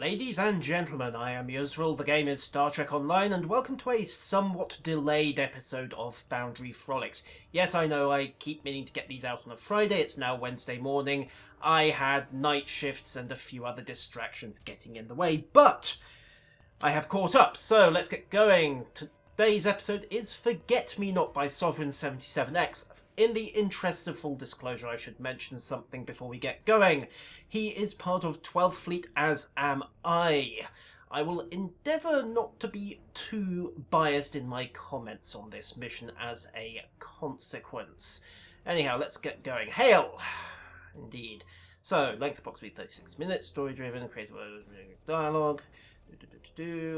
Ladies and gentlemen, I am Yusril, the game is Star Trek Online, and welcome to a somewhat delayed episode of Foundry Frolics. Yes, I know I keep meaning to get these out on a Friday, it's now Wednesday morning. I had night shifts and a few other distractions getting in the way, but I have caught up, so let's get going. Today's episode is Forget Me Not by Sovereign 77X. In the interests of full disclosure, I should mention something before we get going. He is part of 12th Fleet, as am I. I will endeavour not to be too biased in my comments on this mission as a consequence. Anyhow, let's get going. Hail! Indeed. So, length approximately 36 minutes, story-driven, creative dialogue,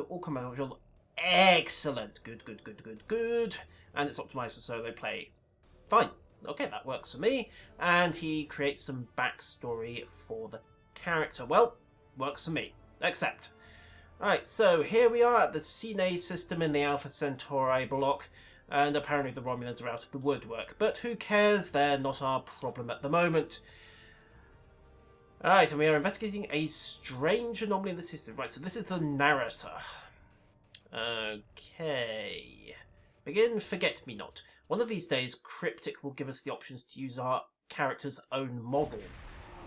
all combat module. Excellent! Good. And it's optimised for solo play. Fine. Okay, that works for me. And he creates some backstory for the character. Well, works for me. Accept. Alright, so here we are at the Cine system in the Alpha Centauri block. And apparently the Romulans are out of the woodwork. But who cares? They're not our problem at the moment. Alright, and we are investigating a strange anomaly in the system. Right, so this is the narrator. Okay. Begin Forget Me Not. One of these days, Cryptic will give us the options to use our character's own model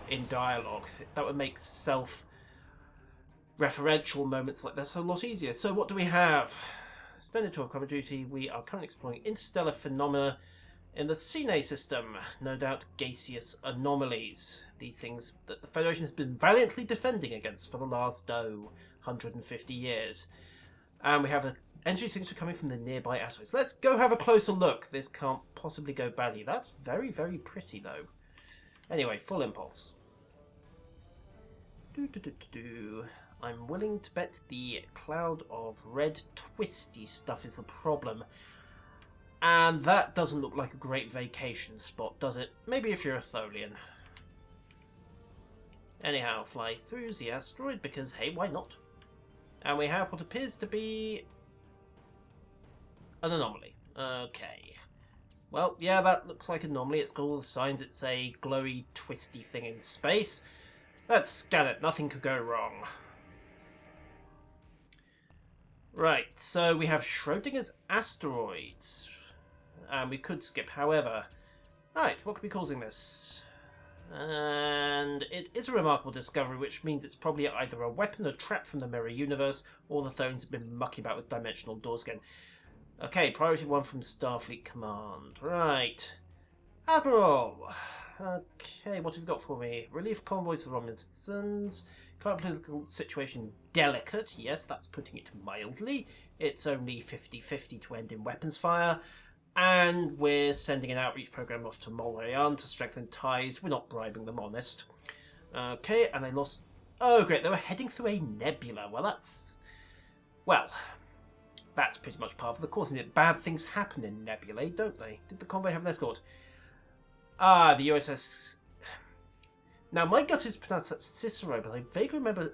in dialogue. That would make self-referential moments like this a lot easier. So what do we have? Standard 12 Common Duty, we are currently exploring interstellar phenomena in the Cine system. No doubt gaseous anomalies. These things that the Federation has been valiantly defending against for the last, 150 years. And we have an energy signature coming from the nearby asteroids. Let's go have a closer look. This can't possibly go badly. That's very, very pretty, though. Anyway, full impulse. I'm willing to bet the cloud of red twisty stuff is the problem. And that doesn't look like a great vacation spot, does it? Maybe if you're a Tholian. Anyhow, fly through the asteroid because, hey, why not? And we have what appears to be an anomaly. Okay. Well, yeah, that looks like an anomaly. It's got all the signs. It's a glowy, twisty thing in space. Let's scan it. Nothing could go wrong. Right, so we have Schrodinger's asteroids. And we could skip, however. Right, what could be causing this? And it is a remarkable discovery, which means it's probably either a weapon, a trap from the mirror universe, or the Tholians have been mucking about with dimensional doors again. Okay, priority 1 from Starfleet Command. Right. Admiral! Okay, what have you got for me? Relief convoy to the Romulan citizens. Current political situation delicate. Yes, that's putting it mildly. It's only 50-50 to end in weapons fire. And we're sending an outreach program off to Molrayan to strengthen ties. We're not bribing them, honest. Okay, and they lost... Oh, great, they were heading through a nebula. Well, that's pretty much par for the course, isn't it? Bad things happen in nebulae, don't they? Did the convoy have an escort? Ah, the USS... Now, my gut is pronounced as Cicero, but I vaguely remember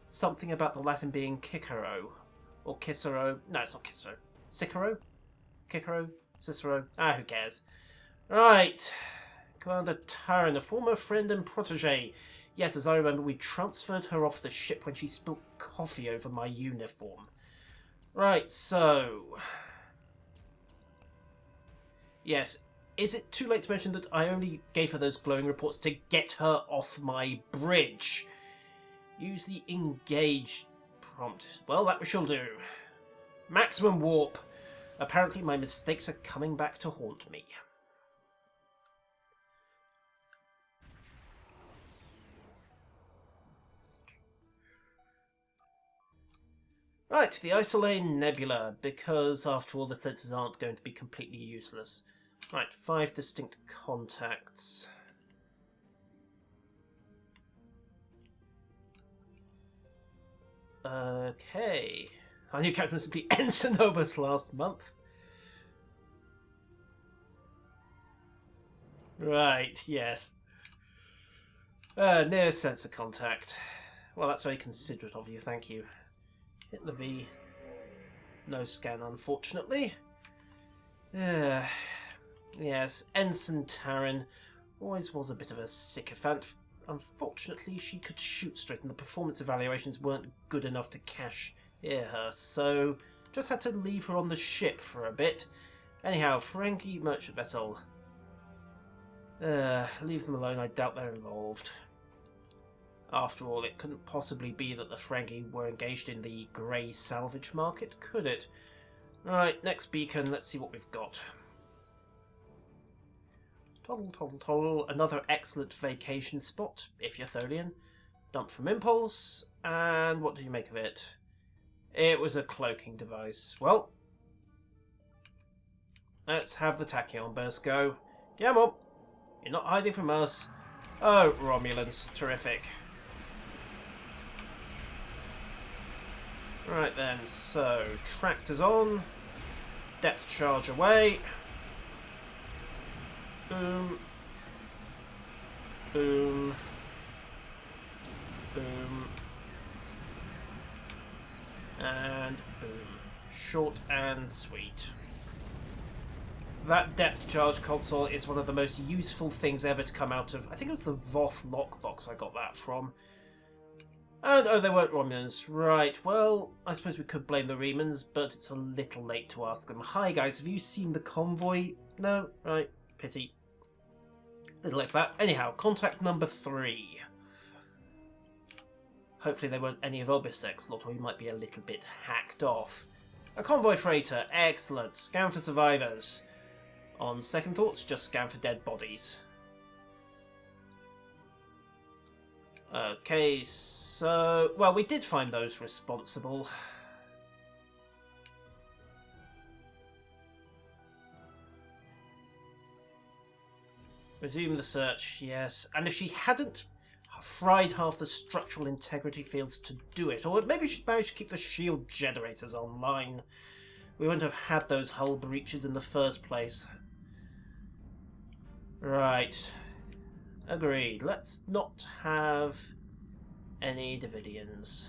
something about the Latin being Cicero. Or Cicero. No, it's not Cicero. Cicero? Cicero? Cicero. Who cares? Right. Commander Taran, a former friend and protege. Yes, as I remember, we transferred her off the ship when she spilled coffee over my uniform. Right, so... Yes, is it too late to mention that I only gave her those glowing reports to get her off my bridge? Use the engage prompt. Well, that we shall do. Maximum warp. Apparently my mistakes are coming back to haunt me. Right, the Isolane Nebula, because after all the sensors aren't going to be completely useless. Right, 5 distinct contacts. Okay. Our new captain was simply Ensign Obus last month. Right, yes. Near sensor contact. Well, that's very considerate of you, thank you. Hit the V. No scan, unfortunately. Yes, Ensign Taran always was a bit of a sycophant. unfortunately, she could shoot straight, and the performance evaluations weren't good enough to cashier her, so just had to leave her on the ship for a bit. Anyhow, Frankie merchant vessel. Leave them alone, I doubt they're involved. After all, it couldn't possibly be that the Frankie were engaged in the grey salvage market, could it? Right, next beacon, let's see what we've got. Toddle, toddle, toddle. Another excellent vacation spot, if you're Tholian. Dump from Impulse, and what do you make of it? It was a cloaking device. Well, let's have the tachyon burst go. Come on, you're not hiding from us. Oh, Romulans, terrific. Right then, so tractors on, depth charge away. Boom. Boom. Boom. And boom. Short and sweet. That depth charge console is one of the most useful things ever to come out of... I think it was the Voth lockbox I got that from. And, oh, they weren't Romulans. Right, well, I suppose we could blame the Remans, but it's a little late to ask them. Hi, guys, have you seen the convoy? No? Right, pity. Little late for that. Anyhow, contact number 3. Hopefully they weren't any of Obisec's lot, or he might be a little bit hacked off. A convoy freighter. Excellent. Scan for survivors. On second thoughts, just scan for dead bodies. Okay, so... Well, we did find those responsible. Resume the search, yes. And if she hadn't fried half the structural integrity fields to do it, or maybe she'd managed to keep the shield generators online, we wouldn't have had those hull breaches in the first place. Right. Agreed. Let's not have any Davidians.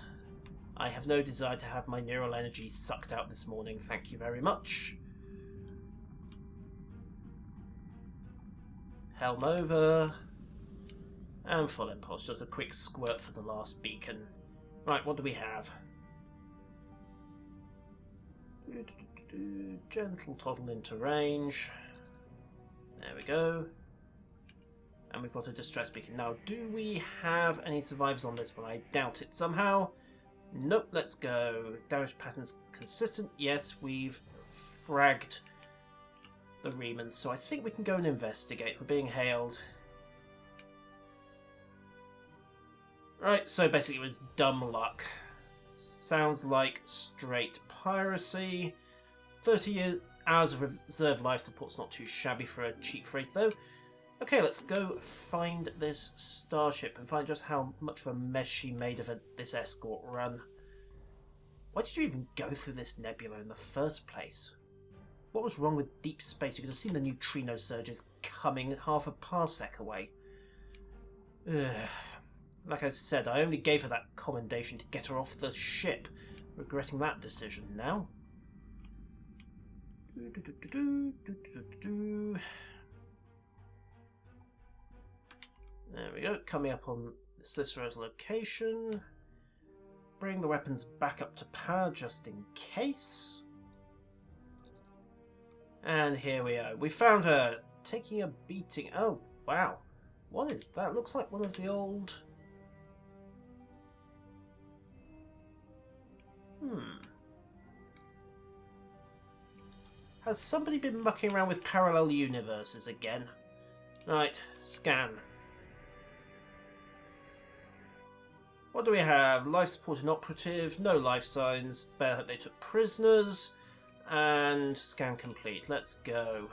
I have no desire to have my neural energy sucked out this morning, thank you very much. Helm over. And full impulse. Just a quick squirt for the last beacon. Right, what do we have? Gentle toddle into range. There we go. And we've got a distress beacon. Now, do we have any survivors on this one? I doubt it somehow. Nope, let's go. Damage patterns consistent. Yes, we've fragged the Remans, so I think we can go and investigate. We're being hailed. Right, so basically it was dumb luck. Sounds like straight piracy. 30 hours of reserve life support's not too shabby for a cheap freight, though. Okay, let's go find this starship and find just how much of a mess she made of this escort run. Why did you even go through this nebula in the first place? What was wrong with deep space? You could have seen the neutrino surges coming half a parsec away. Ugh. Like I said, I only gave her that commendation to get her off the ship. Regretting that decision now. There we go, coming up on Cicero's location. Bring the weapons back up to power just in case. And here we are. We found her taking a beating. Oh, wow. What is that? Looks like one of the old... Has somebody been mucking around with parallel universes again? Right, scan. What do we have? Life support inoperative, no life signs, better hope they took prisoners, and scan complete. Let's go.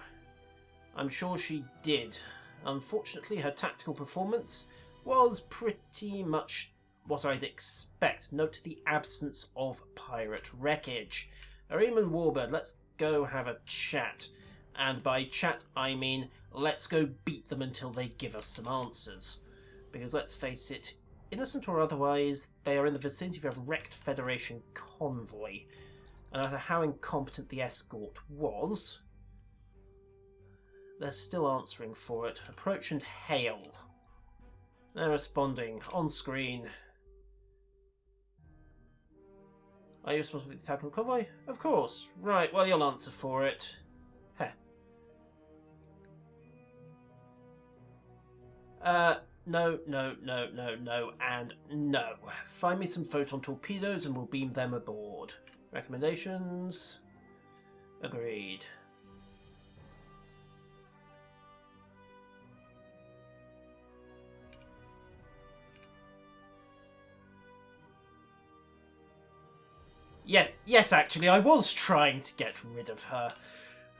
I'm sure she did. Unfortunately, her tactical performance was pretty much what I'd expect. Note the absence of pirate wreckage. Ariman Warbird, let's go have a chat. And by chat, I mean let's go beat them until they give us some answers. Because let's face it, innocent or otherwise, they are in the vicinity of a wrecked Federation convoy. And no matter how incompetent the escort was, they're still answering for it. Approach and hail. They're responding. On screen. Are you responsible for the attack on the convoy? Of course. Right, well, you'll answer for it. Heh. No, and no. Find me some photon torpedoes and we'll beam them aboard. Recommendations? Agreed. Yeah, yes, actually, I was trying to get rid of her.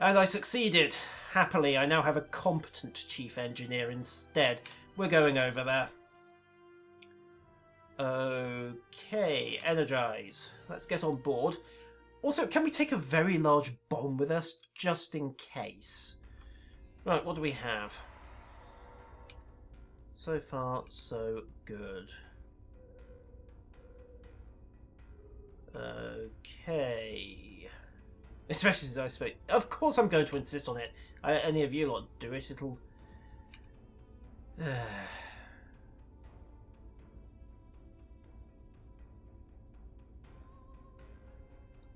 And I succeeded. Happily, I now have a competent chief engineer instead. We're going over there. Okay, energize. Let's get on board. Also, can we take a very large bomb with us, just in case? Right, what do we have? So far, so good. Okay. Especially as I speak. Of course I'm going to insist on it. Any of you lot do it, it'll...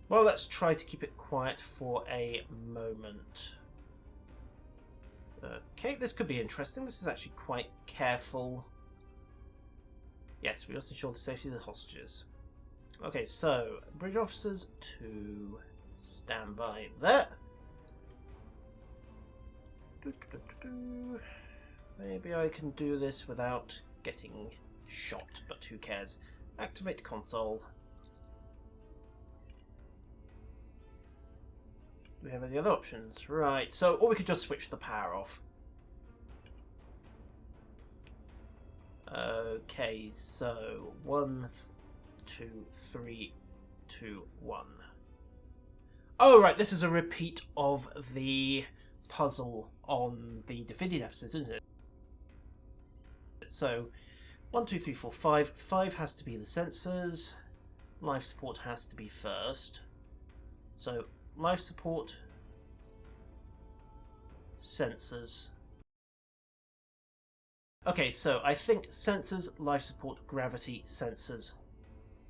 Well, let's try to keep it quiet for a moment. Okay, this could be interesting. This is actually quite careful. Yes, we must ensure the safety of the hostages. Okay, so, bridge officers to stand by there. Maybe I can do this without getting shot, but who cares? Activate console. Do we have any other options? Right, so, or we could just switch the power off. Okay, so 1, 2, 3, 2, 1. Oh, right, this is a repeat of the puzzle on the Davidian episodes, isn't it? So, 1, 2, 3, 4, 5. 5 has to be the sensors. Life support has to be first. So, life support, sensors. Okay, so I think sensors, life support, gravity, sensors.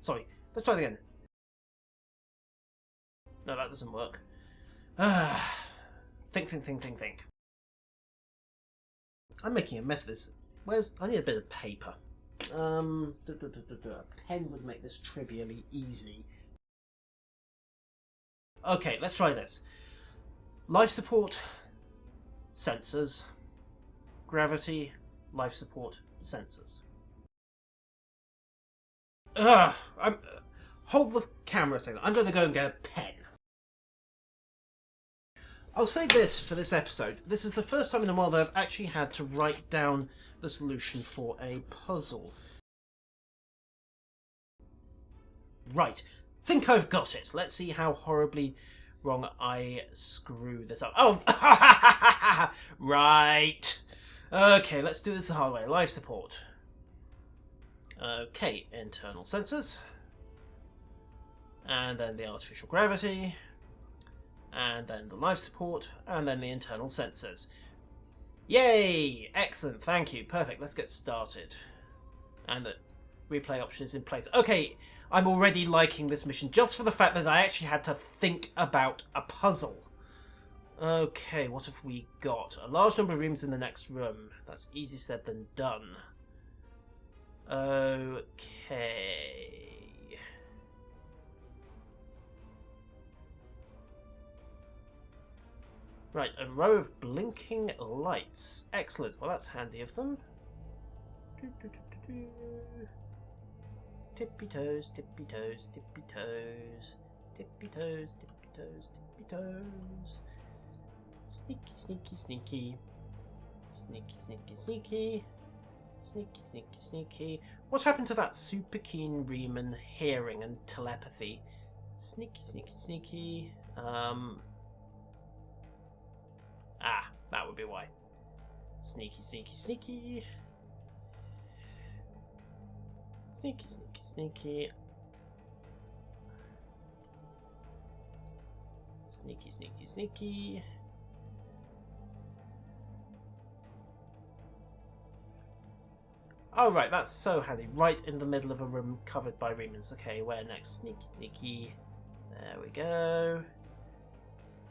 Sorry, let's try it again. No, that doesn't work. Think. I'm making a mess of this. I need a bit of paper. A pen would make this trivially easy. Okay, let's try this. Life support, sensors, gravity, life support, sensors. Hold the camera a second. I'm going to go and get a pen. I'll say this for this episode. This is the first time in a while that I've actually had to write down the solution for a puzzle. Right. Think I've got it. Let's see how horribly wrong I screw this up. Oh! Right. Okay, let's do this the hard way. Life support. Okay, internal sensors. And then the artificial gravity. And then the life support. And then the internal sensors. Yay! Excellent, thank you. Perfect, let's get started. And the replay option is in place. Okay, I'm already liking this mission just for the fact that I actually had to think about a puzzle. Okay, what have we got? A large number of rooms in the next room. That's easier said than done. Okay. Right, a row of blinking lights. Excellent. Well, that's handy of them. Tippy toes, tippy toes, tippy toes. Tippy toes, tippy toes, tippy toes. Sneaky, sneaky, sneaky. Sneaky, sneaky, sneaky. Sneaky, sneaky, sneaky. What happened to that super keen Riemann hearing and telepathy? Sneaky, sneaky, sneaky. That would be why. Sneaky, sneaky, sneaky. Sneaky, sneaky, sneaky. Sneaky, sneaky, sneaky. Oh, right, that's so handy. Right in the middle of a room covered by Remans. Okay, where next? Sneaky, sneaky. There we go.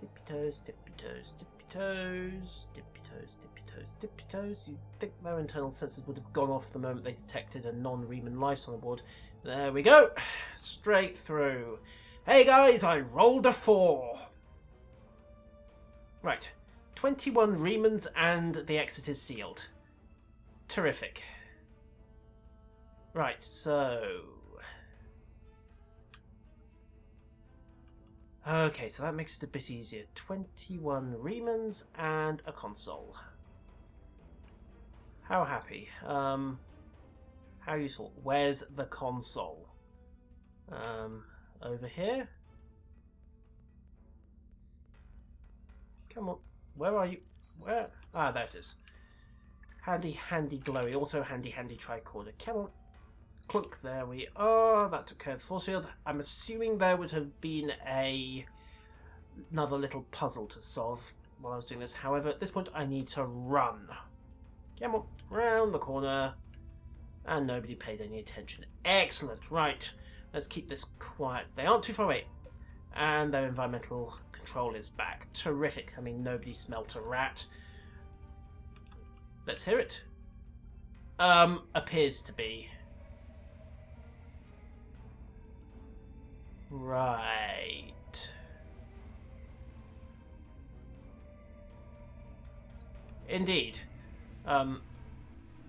Tippy toes, tippy toes, tippy toes, tippy toes, tippy toes, tippy toes. You'd think their internal sensors would have gone off the moment they detected a non-Reman life sign on board. There we go. Straight through. Hey guys, I rolled a 4. Right. 21 Remans and the exit is sealed. Terrific. Right, so... Okay, so that makes it a bit easier. 21 Remans and a console. How happy. How useful. Where's the console? Over here? Come on. Where are you? Where? Ah, there it is. Handy, handy glowy. Also handy, handy tricorder. Come on. Clunk, there we are. That took care of the force field. I'm assuming there would have been another little puzzle to solve while I was doing this. However, at this point I need to run. Come on, round the corner. And nobody paid any attention. Excellent. Right. Let's keep this quiet. They aren't too far away. And their environmental control is back. Terrific. I mean, nobody smelt a rat. Let's hear it. Appears to be. Right. Indeed.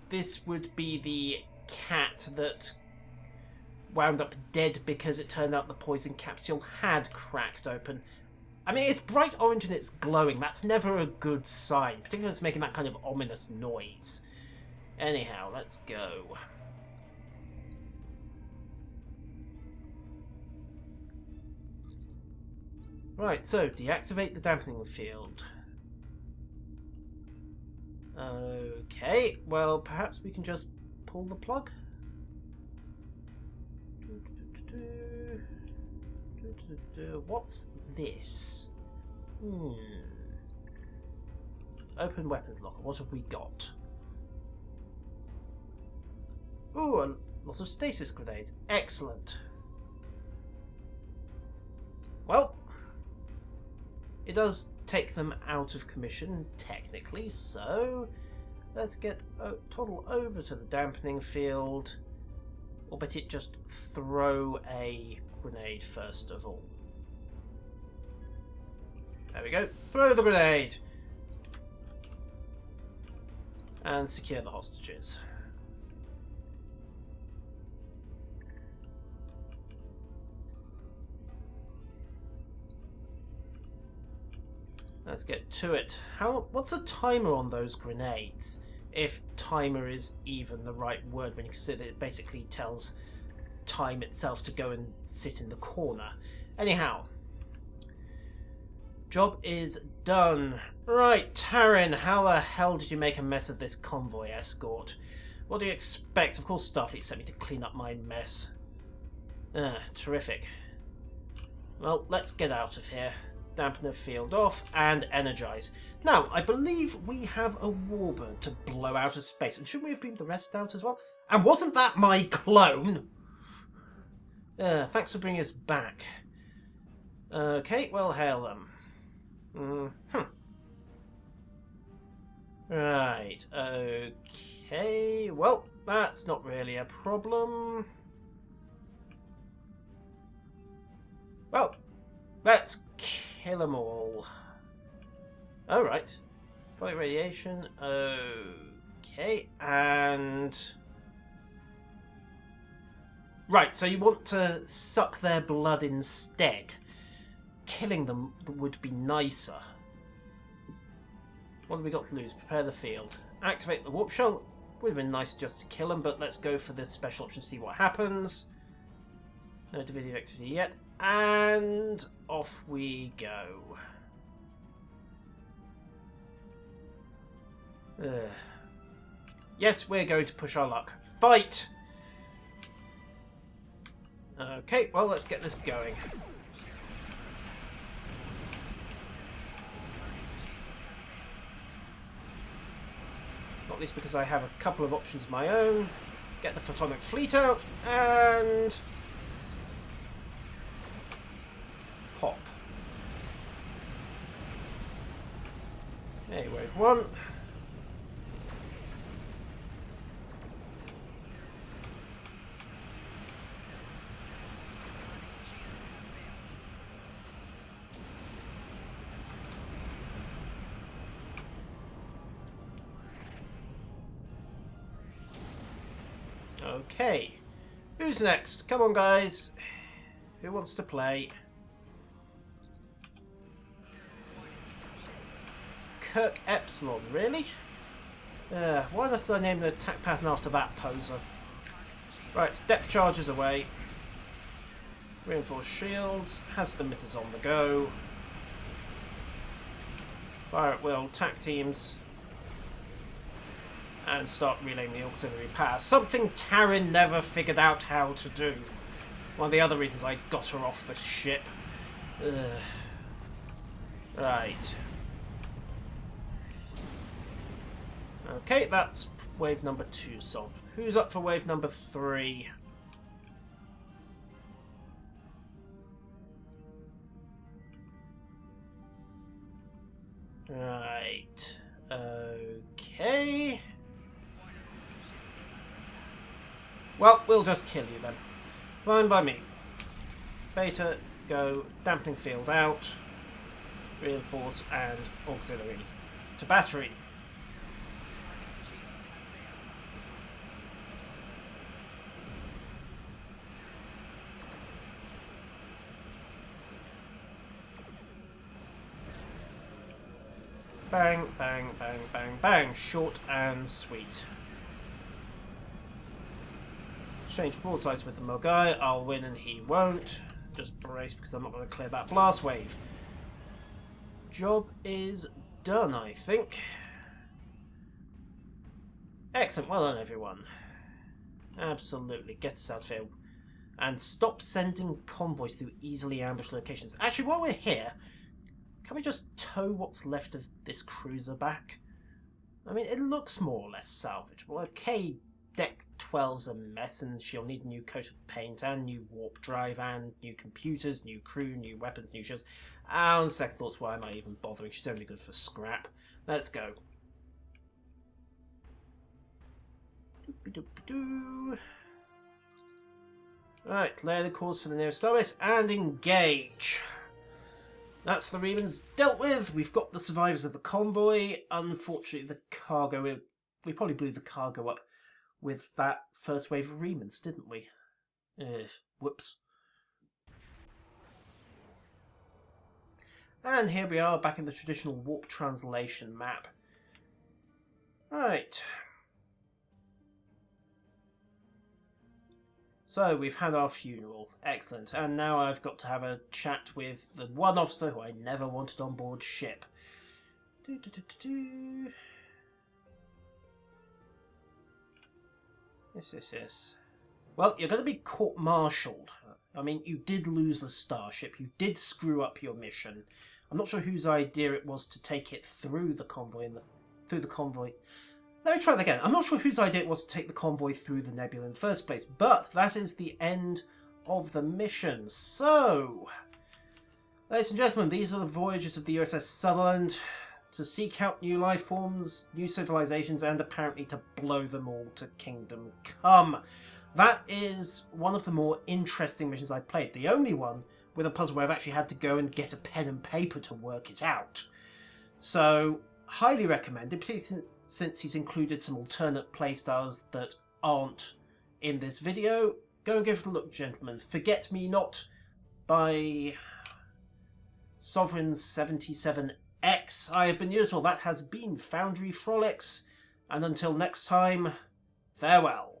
This would be the cat that wound up dead because it turned out the poison capsule had cracked open. I mean, it's bright orange and it's glowing. That's never a good sign, particularly if it's making that kind of ominous noise. Anyhow, let's go. Right, so deactivate the dampening field. Okay, well, perhaps we can just pull the plug. What's this? Open weapons locker. What have we got? Ooh, a lot of stasis grenades. Excellent. Well, it does take them out of commission, technically, so let's get Toddle over to the dampening field. Or better yet, just throw a grenade first of all. There we go. Throw the grenade! And secure the hostages. Let's get to it. What's the timer on those grenades? If timer is even the right word when you consider it basically tells time itself to go and sit in the corner. Anyhow. Job is done. Right, Taryn, how the hell did you make a mess of this convoy escort? What do you expect? Of course Starfleet sent me to clean up my mess. Terrific. Well, let's get out of here. Dampener field off, and energize. Now, I believe we have a warbird to blow out of space, and shouldn't we have beamed the rest out as well? And wasn't that my clone? Thanks for bringing us back. Okay, well, hail them. Right, okay, well, that's not really a problem. Well, let's kill them all. Alright. Product radiation. Okay. And... Right, so you want to suck their blood instead. Killing them would be nicer. What have we got to lose? Prepare the field. Activate the warp shell. Would have been nice just to kill them, but let's go for this special option to see what happens. No division activity yet. And off we go. Yes, we're going to push our luck. Fight! Okay, well, let's get this going. Not least because I have a couple of options of my own. Get the photonic fleet out, and pop. Hey, wave 1. Okay, who's next? Come on, guys. Who wants to play? Kirk Epsilon, really? Why on earth did I name the attack pattern after that poser? Right, depth charges away. Reinforced shields. Has the emitters on the go. Fire at will. Tac teams. And start relaying the auxiliary power. Something Taryn never figured out how to do. One of the other reasons I got her off the ship. Ugh. Right. Okay, that's wave number 2 solved. Who's up for wave number 3? Right. Okay. Well, we'll just kill you then. Fine by me. Beta, go. Dampening field out. Reinforce and auxiliary to battery. Bang, bang, bang, bang, bang. Short and sweet. Exchange broadsides with the Mogai. I'll win and he won't. Just brace because I'm not going to clear that blast wave. Job is done, I think. Excellent. Well done, everyone. Absolutely. Get us out of here. And stop sending convoys through easily ambushed locations. Actually, while we're here, can we just tow what's left of this cruiser back? I mean, it looks more or less salvageable. Okay, Deck 12's a mess and she'll need a new coat of paint and new warp drive and new computers, new crew, new weapons, new ships. On second thoughts, why am I even bothering? She's only good for scrap. Let's go. Doopy-doopy-doo. Right, lay the course for the nearest starbase and engage. That's the Remans dealt with. We've got the survivors of the convoy. Unfortunately, the cargo... We probably blew the cargo up with that first wave of Remans, didn't we? Whoops. And here we are, back in the traditional warp translation map. Right. So, we've had our funeral. Excellent. And now I've got to have a chat with the one officer who I never wanted on board ship. Yes. Well, you're going to be court-martialed. I mean, you did lose the starship. You did screw up your mission. I'm not sure whose idea it was to take it through the convoy. Let me try that again. I'm not sure whose idea it was to take the convoy through the nebula in the first place, but that is the end of the mission. So, ladies and gentlemen, these are the voyages of the USS Sutherland to seek out new life forms, new civilizations, and apparently to blow them all to Kingdom Come. That is one of the more interesting missions I've played. The only one with a puzzle where I've actually had to go and get a pen and paper to work it out. So, highly recommended, particularly since he's included some alternate playstyles that aren't in this video. Go and give it a look, gentlemen. Forget Me Not by Sovereign 77X. I have been useful. That has been Foundry Frolics. And until next time, farewell.